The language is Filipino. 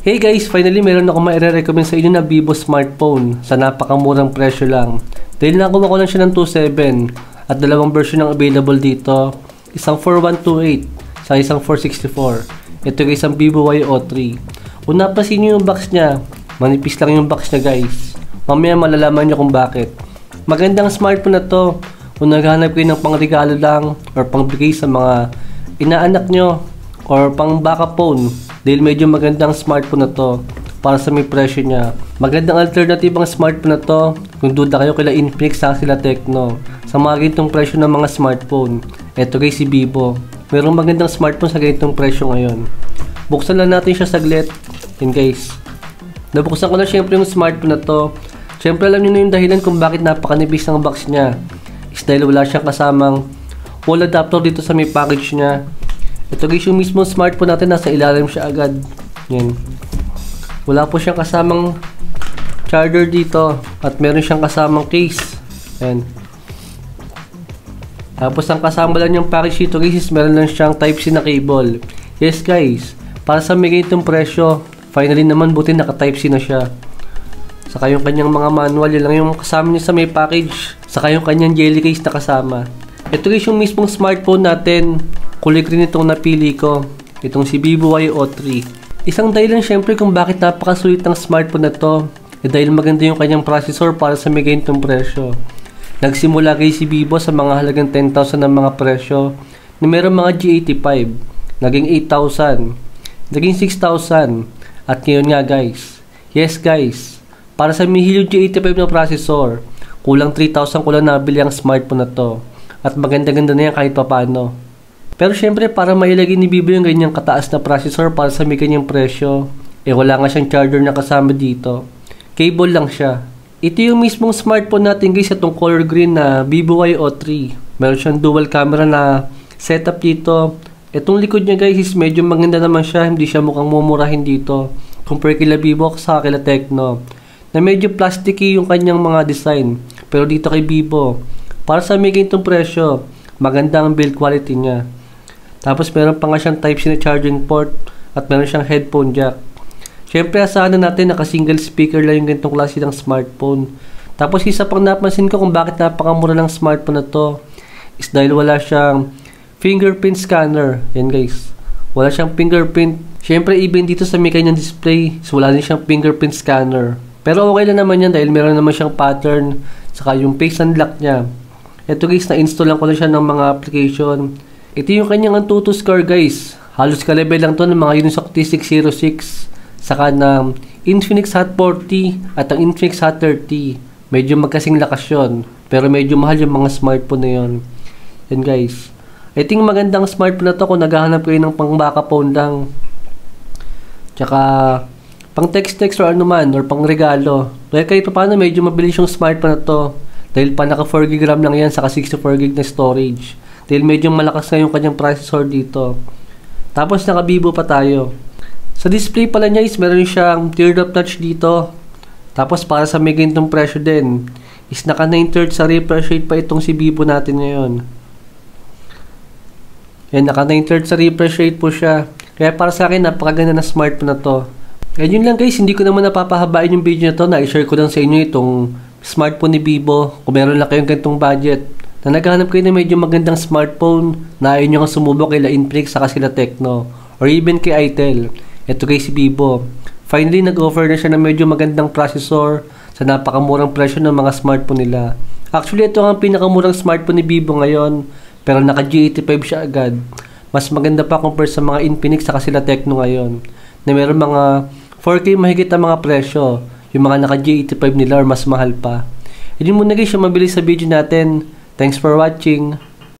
Hey guys, finally meron ako maire-recommend sa inyo na Vivo smartphone sa napakamurang presyo lang. Dahil nakuha ko lang siya ng 2.7 at dalawang version ang available dito. Isang 4128 sa isang 464. Ito guys ang Vivo Y03. Kung napansin nyo yung box niya, manipis lang yung box niya guys. Mamaya malalaman nyo kung bakit. Magandang smartphone na to kung naghahanap kayo ng pangregalo lang or pangbigay sa mga inaanak nyo or pang backup phone. Dahil medyo magandang smartphone na to para sa may presyo niya. Magandang alternative ang smartphone na to kung duda kayo kila Infinix sa sila Tecno. Sa mga ganitong presyo ng mga smartphone. Eto guys si Vivo. Merong magandang smartphone sa ganitong presyo ngayon. Buksan lang natin siya saglit. Yan guys. Nabuksan ko na syempre yung smartphone na to. Syempre alam nyo na yung dahilan kung bakit napakanipis ng box niya. Is dahil wala siyang kasamang wall adapter dito sa may package niya. Ito guys yung mismo smartphone natin, nasa ilalim siya agad. Yan. Wala po siyang kasamang charger dito at meron siyang kasamang case. Yan. Tapos ang kasama lang yung package dito guys is meron lang siyang Type-C na cable. Yes guys, para sa may ganitong presyo, finally naman buti naka Type-C na siya. Saka yung kanyang mga manual, yun lang yung kasama niya sa may package. Saka yung kanyang jelly case na kasama. Ito guys yung mismong smartphone natin. Kulay green itong napili ko. Itong si Vivo Y03. Isang dahilan syempre kung bakit napakasulit ng smartphone na to. Dahil maganda yung kanyang processor para sa may ganitong presyo. Nagsimula kay si Vivo sa mga halagang 10,000 ng mga presyo na meron mga G85. Naging 8,000. Naging 6,000. At ngayon nga guys. Yes guys. Para sa may G85 na processor, kulang 3,000 ko lang nabili ang smartphone na to. At maganda-ganda na yan kahit papano. Pero syempre para mailagay ni Vivo yung ganyang kataas na processor para sa may ganyang presyo, wala nga siyang charger na kasama dito. Cable lang siya. Ito yung mismong smartphone natin guys, itong color green na Vivo Y03. Meron siyang dual camera na setup dito. Itong likod niya guys is medyo maganda naman siya, hindi siya mukhang mumurahin dito. Compare kila Vivo sa kila Tecno. Na medyo plasticky yung kanyang mga design. Pero dito kay Vivo, para sa may ganitong presyo, maganda ang build quality niya. Tapos meron pa nga siyang Type-C na charging port at meron siyang headphone jack. Syempre asahan na natin naka single speaker lang yung ganitong klase ng smartphone. Tapos isa pang napansin ko kung bakit napakamura ng smartphone na to is dahil wala siyang fingerprint scanner. Yan guys. Wala siyang fingerprint. Syempre even dito sa may kanyang display is wala din siyang fingerprint scanner. Pero okay lang naman yan dahil meron naman siyang pattern saka yung face unlock niya. Ito guys, na-install lang ko na siya ng mga application. Ito yung kanyang Antutu score guys. Halos ka-level lang to ng mga Unisoc T606. Saka ng Infinix Hot 40 at ang Infinix Hot 30. Medyo magkasing lakas yun. Pero medyo mahal yung mga smartphone na yun. Yan guys. Ito yung magandang smartphone na to kung naghahanap kayo ng pang backup phone lang. Tsaka pang text-text or ano man or pang regalo. Kaya kahit paano medyo mabilis yung smartphone na to. Dahil pa naka 4GB RAM lang yan saka 64GB na storage. Dahil medyo malakas na yung kanyang processor dito. Tapos naka Vivo pa tayo. Sa display pala niya is meron siyang teardrop touch dito. Tapos para sa may ganitong presyo din is naka 9/3 sa refresh rate pa itong si Vivo natin ngayon. Yan, naka 9/3 sa refresh rate po siya. Kaya para sa akin napakaganda na smartphone na to. Kaya yun lang guys, hindi ko naman napapahabain yung video na to. Na-share ko lang sa inyo itong smartphone ni Vivo. Kung meron lang kayong ganitong budget na naghahanap kayo ng medyo magandang smartphone na ayaw nyo kang sumubok kay Infinix saka sila Tecno or even kay Itel. Ito kay si Vivo. Finally nag-offer na siya ng medyo magandang processor sa napakamurang presyo ng mga smartphone nila. Actually ito ang pinakamurang smartphone ni Vivo ngayon pero naka G85 siya agad. Mas maganda pa compare sa mga Infinix saka sila Tecno ngayon na meron mga 4K mahigit ang mga presyo. Yung mga naka G85 nila or mas mahal pa. Yun muna guys yung mabilis sa video natin. Thanks for watching.